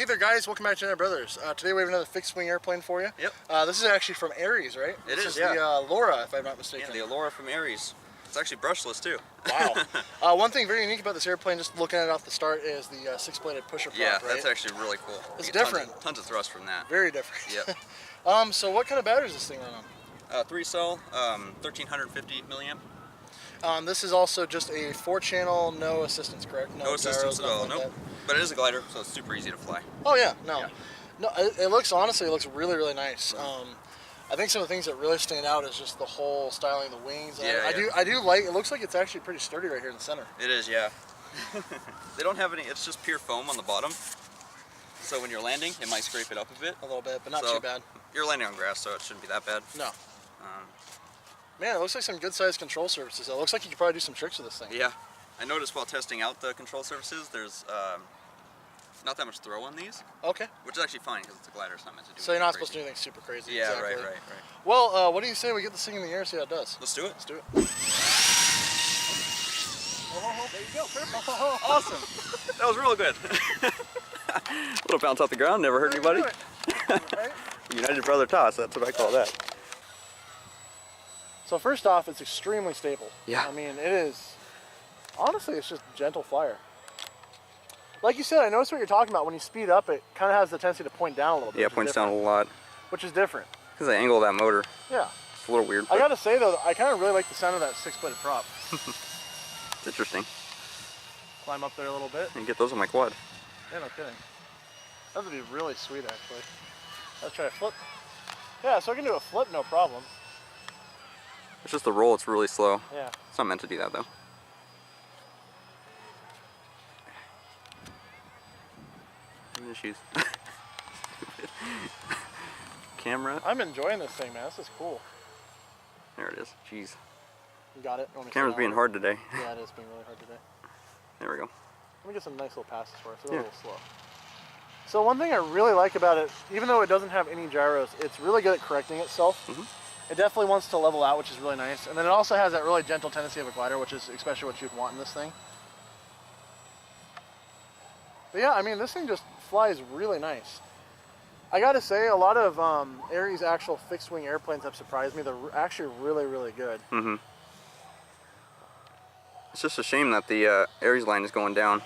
Hey there guys, welcome back to General Brothers. Today we have another fixed wing airplane for you. Yep. This is actually from Ares, right? This is yeah. the Alara, if I'm not mistaken. Yeah, the Alara from Ares. It's actually brushless too. Wow. One thing very unique about this airplane, just looking at it off the start, is the 6-bladed pusher prop, Yeah, right? that's actually really cool. It's different. Tons of thrust from that. Very different. Yep. So what kind of battery is this thing run on? 3-cell, 1350 milliamp. This is also just a 4-channel, no assistance, correct? No assistance at all, nope. But it is a glider, so it's super easy to fly. Oh yeah, no. It looks, honestly, it looks really, really nice. I think some of the things that really stand out is just the whole styling of the wings. I do like, it looks like it's actually pretty sturdy right here in the center. It is, yeah. They don't have any, it's just pure foam on the bottom. So when you're landing, it might scrape it up a bit. A little bit, but not too bad. You're landing on grass, so it shouldn't be that bad. No. Man, it looks like some good sized control surfaces. It looks like you could probably do some tricks with this thing. Yeah. I noticed while testing out the control surfaces, there's not that much throw on these. Okay. Which is actually fine because it's a glider, it's not meant to do So you're not supposed to do anything super crazy. Yeah, exactly. right. Well, what do you say we get this thing in the air, see how it does? Let's do it. Let's do it. There you go, perfect. Awesome. That was real good. Little bounce off the ground, never hurt anybody. United brother toss, that's what I call that. So first off, it's extremely stable. Yeah. I mean, it is, honestly, it's just gentle flyer. Like you said, I noticed what you're talking about. When you speed up, it kind of has the tendency to point down a little bit. Yeah, it points down a lot. Which is different. Because the angle of that motor. Yeah. It's a little weird. I gotta say though, I kind of really like the sound of that 6-bladed prop. It's interesting. Climb up there a little bit. You can get those on my quad. Yeah, no kidding. That would be really sweet, actually. Let's try a flip. Yeah, so I can do a flip, no problem. It's just the roll, it's really slow. Yeah. It's not meant to do that though. Issues. Camera. I'm enjoying this thing, man. This is cool. There it is. Jeez. You got it. Camera's being hard today. Yeah, it is being really hard today. There we go. Let me get some nice little passes for it. It's a little slow. So one thing I really like about it, even though it doesn't have any gyros, it's really good at correcting itself. It definitely wants to level out, which is really nice. And then it also has that really gentle tendency of a glider, which is especially what you'd want in this thing. But yeah, I mean, this thing just flies really nice. I gotta say, a lot of Ares actual fixed wing airplanes have surprised me. They're actually really, really good. It's just a shame that the Ares line is going down.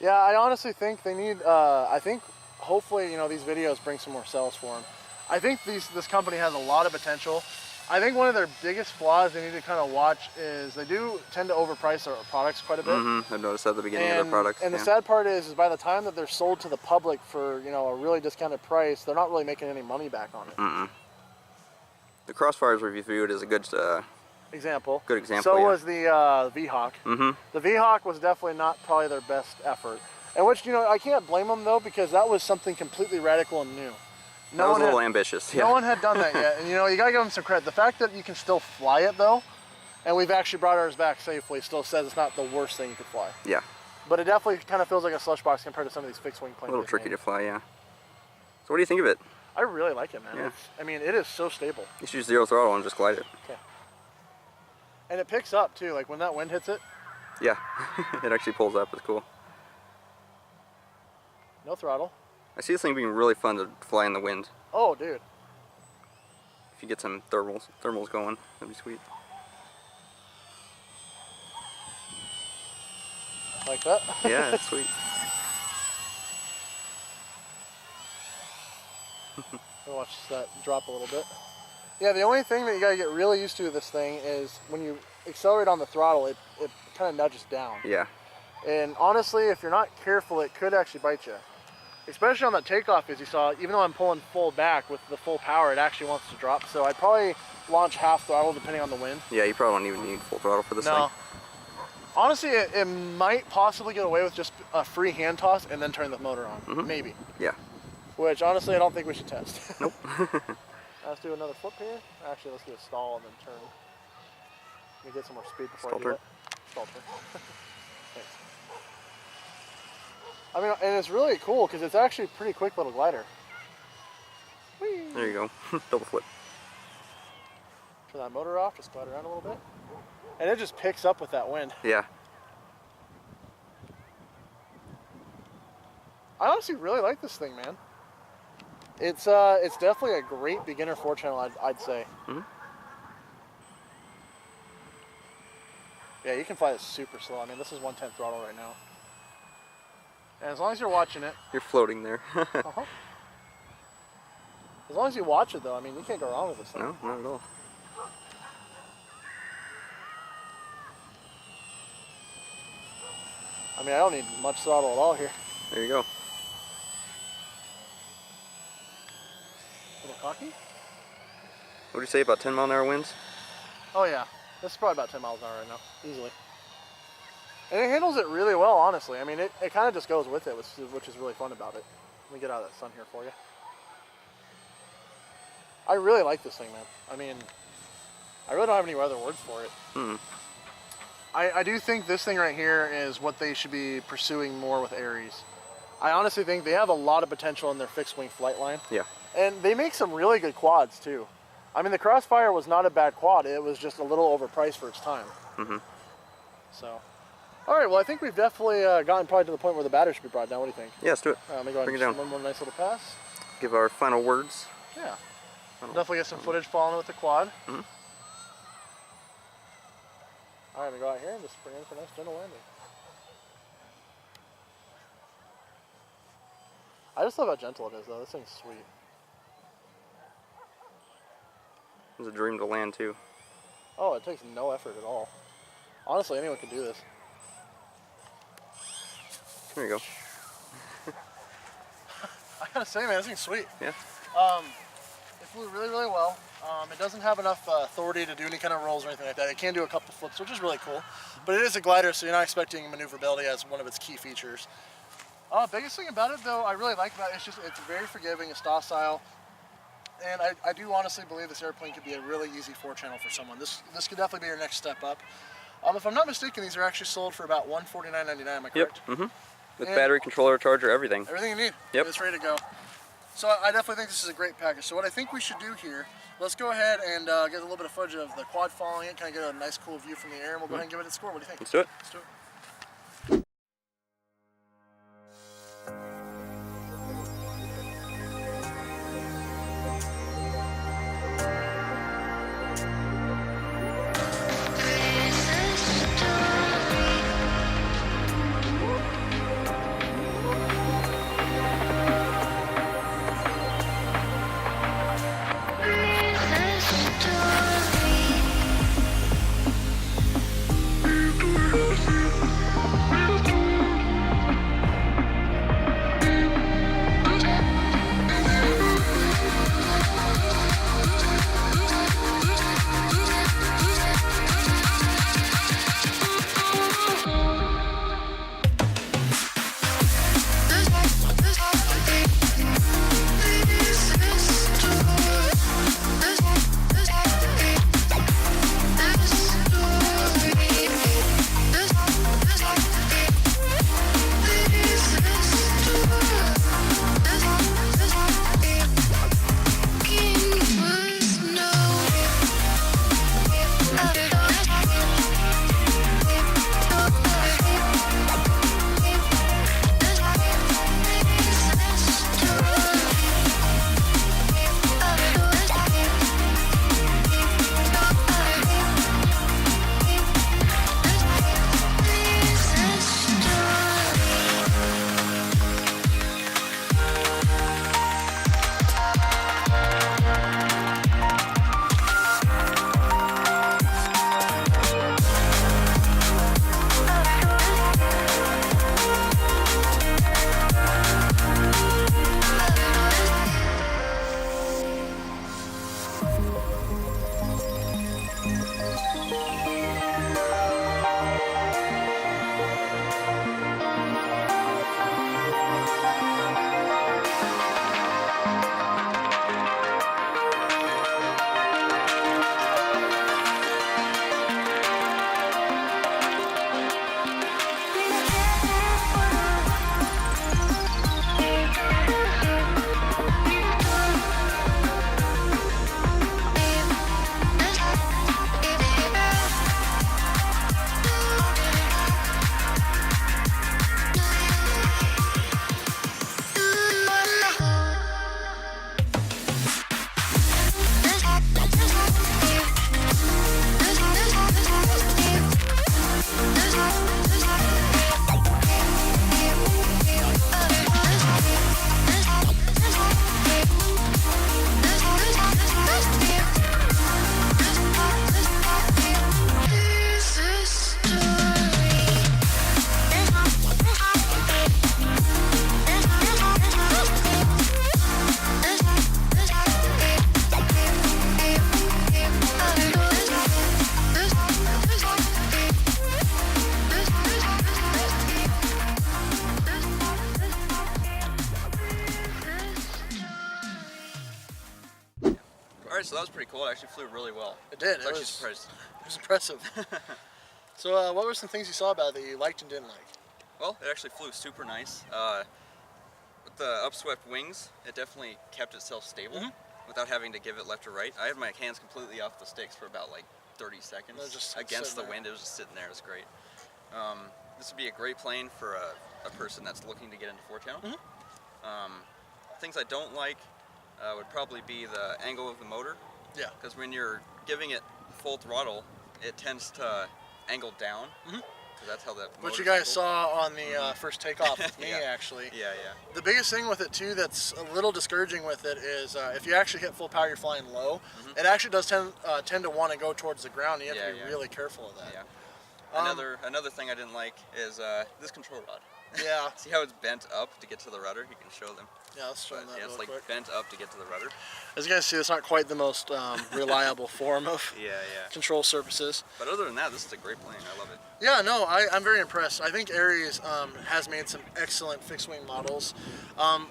Yeah, I honestly think they need, I think hopefully, you know, these videos bring some more sales for them. I think this company has a lot of potential. I think one of their biggest flaws they need to kind of watch is they do tend to overprice their products quite a bit. I've noticed that at the beginning of their products. And the sad part is by the time that they're sold to the public for, you know, a really discounted price, they're not really making any money back on it. The Crossfires we reviewed is a good example. Good example. So was the V-Hawk. The V-Hawk was definitely not probably their best effort. And which, you know, I can't blame them though, because that was something completely radical and new. That was a little ambitious. No one had done that yet, and you know, you gotta give them some credit. The fact that you can still fly it though, and we've actually brought ours back safely, still says it's not the worst thing you could fly. Yeah. But it definitely kind of feels like a slush box compared to some of these fixed wing planes. A little tricky to fly, yeah. So what do you think of it? I really like it, man. Yeah. I mean, it is so stable. You should use 0 throttle and just glide it. Okay. And it picks up too, like when that wind hits it. Yeah, it actually pulls up, it's cool. No throttle. I see this thing being really fun to fly in the wind. Oh, dude. If you get some thermals going, that'd be sweet. Like that? Yeah, it's sweet. Watch that drop a little bit. Yeah, the only thing that you gotta get really used to with this thing is when you accelerate on the throttle, it kind of nudges down. Yeah. And honestly, if you're not careful, it could actually bite you. Especially on that takeoff, as you saw, even though I'm pulling full back with the full power, it actually wants to drop. So I'd probably launch half throttle depending on the wind. Yeah, you probably don't even need full throttle for this thing. Honestly, it might possibly get away with just a free hand toss and then turn the motor on. Maybe. Yeah. Which, honestly, I don't think we should test. Nope. Let's do another flip here. Actually, let's do a stall and then turn. Let me get some more speed before Stall I do turn. it. Stall turn. Thanks. I mean, and it's really cool because it's actually a pretty quick little glider. Whee! There you go. Double flip. Turn that motor off, just glide around a little bit. And it just picks up with that wind. Yeah. I honestly really like this thing, man. It's definitely a great beginner 4-channel, I'd say. Mm-hmm. Yeah, you can fly this super slow. I mean, this is 1/10 throttle right now. And as long as you're watching it. You're floating there. Uh-huh. As long as you watch it, though, I mean, you can't go wrong with this thing. No, not at all. I mean, I don't need much throttle at all here. There you go. A little cocky? What do you say about 10-mile-an-hour winds? Oh yeah, this is probably about 10 miles an hour right now, easily. And it handles it really well, honestly. I mean, it kind of just goes with it, which is really fun about it. Let me get out of that sun here for you. I really like this thing, man. I mean, I really don't have any other words for it. Hmm. I do think this thing right here is what they should be pursuing more with Aries. I honestly think they have a lot of potential in their fixed wing flight line. Yeah. And they make some really good quads too. I mean, the Crossfire was not a bad quad. It was just a little overpriced for its time. Mm-hmm. So, all right. Well, I think we've definitely gotten probably to the point where the battery should be brought down. What do you think? Yeah, let's do it. Let me go ahead Bring and it down. one more nice little pass. Give our final words. Yeah. Definitely get some footage following with the quad. Mm-hmm. All right, we go out here and just bring in for a nice gentle landing. I just love how gentle it is, though. This thing's sweet. It's a dream to land too. Oh, it takes no effort at all. Honestly, anyone can do this. There you go. I gotta say, man, this thing's sweet. Yeah. It flew really, really well. It doesn't have enough authority to do any kind of rolls or anything like that. It can do a couple flips, which is really cool. But it is a glider, so you're not expecting maneuverability as one of its key features. Biggest thing about it, though, I really like about it, it's very forgiving, it's docile. And I do honestly believe this airplane could be a really easy 4-channel for someone. This could definitely be your next step up. If I'm not mistaken, these are actually sold for about $149.99, am I correct? Yep. Mm-hmm. With battery, controller, charger, everything. Everything you need. Yep. It's ready to go. So I definitely think this is a great package. So what I think we should do here, let's go ahead and get a little bit of footage of the quad following it, kind of get a nice cool view from the air, and we'll go ahead and give it a score. What do you think? Let's do it. Let's do it. Story. Alright, so that was pretty cool. It actually flew really well. It did. I was actually surprised. It was impressive. So what were some things you saw about it that you liked and didn't like? Well, it actually flew super nice. With the upswept wings, it definitely kept itself stable without having to give it left or right. I had my hands completely off the sticks for about like 30 seconds just against the there. wind. It was just sitting there. It was great. This would be a great plane for a person that's looking to get into 4-channel. Things I don't like would probably be the angle of the motor. Yeah. Because when you're giving it full throttle, it tends to angle down. So that's how that. Which you guys saw on the first takeoff with me, Yeah. actually. Yeah. The biggest thing with it too that's a little discouraging with it is if you actually hit full power, you're flying low. It actually does tend to want to go towards the ground. And you have to be really careful of that. Yeah. Another thing I didn't like is this control rod. Yeah. See how it's bent up to get to the rudder? You can show them. Yeah, let's show them that Yeah, it's real like quick. bent up to get to the rudder. As you guys see, it's not quite the most reliable form of Yeah. control surfaces. But other than that, this is a great plane. I love it. Yeah, no, I'm very impressed. I think Ares has made some excellent fixed-wing models.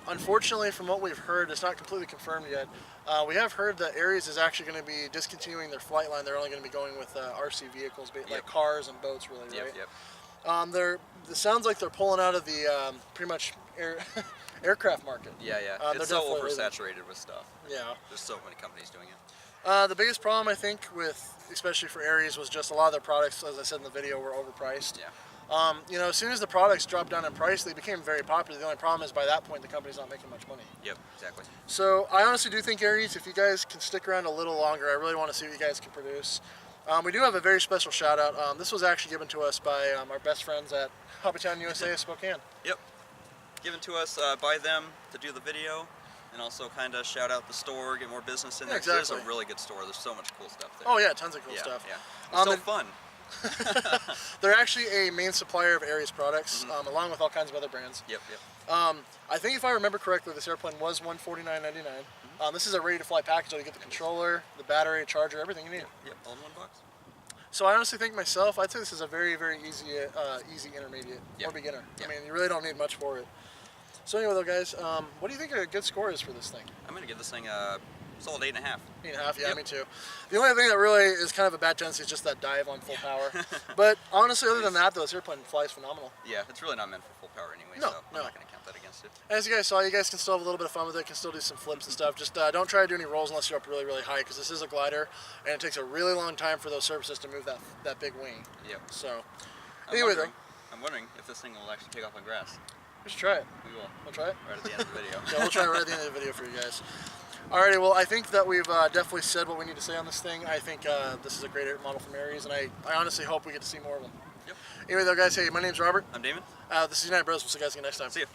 Unfortunately, from what we've heard, it's not completely confirmed yet. We have heard that Ares is actually going to be discontinuing their flight line. They're only going to be going with RC vehicles, like cars and boats, really, right? Yep. It sounds like they're pulling out of the pretty much aircraft market. Yeah. It's so oversaturated with stuff. Yeah. There's so many companies doing it. The biggest problem, I think, especially for Ares, was just a lot of their products, as I said in the video, were overpriced. Yeah. You know, as soon as the products dropped down in price, they became very popular. The only problem is by that point, the company's not making much money. Yep, exactly. So I honestly do think, Ares, if you guys can stick around a little longer, I really want to see what you guys can produce. We do have a very special shout out. This was actually given to us by our best friends at Hobbytown USA Spokane. Yep. Given to us by them to do the video, and also kind of shout out the store, get more business in there. Exactly. It's a really good store. There's so much cool stuff there. Oh yeah, tons of cool stuff. Yeah. It's so fun. They're actually a main supplier of Ares products, along with all kinds of other brands. Yep. I think if I remember correctly, this airplane was $149.99. This is a ready-to-fly package. You get the controller, the battery, charger, everything you need. Yep, all in one box. So I honestly think myself, I'd say this is a very, very easy intermediate or beginner. Yep. I mean, you really don't need much for it. So anyway, though, guys, what do you think a good score is for this thing? I'm gonna give this thing a solid 8.5. 8.5, yeah, Yep. me too. The only thing that really is kind of a bad tendency is just that dive on full power. But honestly, other than that, though, this airplane flies phenomenal. Yeah, it's really not meant for full power anyway, No, so I'm no. not gonna count that against it. As you guys saw, you guys can still have a little bit of fun with it, can still do some flips and stuff. Just don't try to do any rolls unless you're up really, really high, because this is a glider, and it takes a really long time for those surfaces to move that big wing. Yep. So, anyway, though. I'm wondering if this thing will actually take off on grass. We should try it. We will. We'll try it? Right at the end of the video. Yeah, we'll try it right at the end of the video for you guys. Alrighty, well, I think that we've definitely said what we need to say on this thing. I think this is a great model from Ares, and I honestly hope we get to see more of them. Yep. Anyway, though, guys, hey, my name's Robert. I'm Damon. This is United Bros. We'll see you guys again next time. See ya.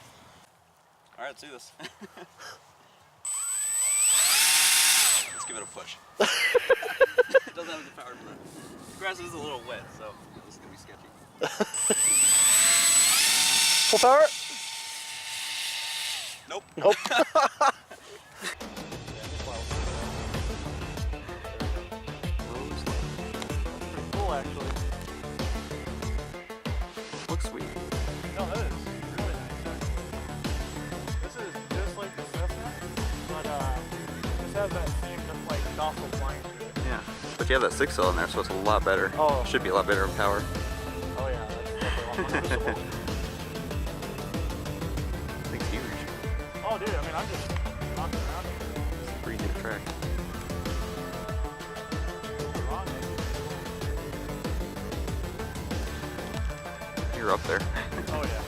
Alright, let's do this. Let's give it a push. It doesn't have the power for that. The grass is a little wet, so this is going to be sketchy. Full power? Nope. Nope. Pretty cool, actually. Looks sweet. No, that is really nice, actually. This is just like the Cessna, but this has that same just like docile flying to it. Yeah. But you have that 6-cell in there, so it's a lot better. Oh. Should be a lot better in power. Oh yeah, that's definitely a lot more noticeable. Thing's huge. Oh dude, I mean, I'm just knocking around here. It's pretty good track. You're up there. Oh yeah.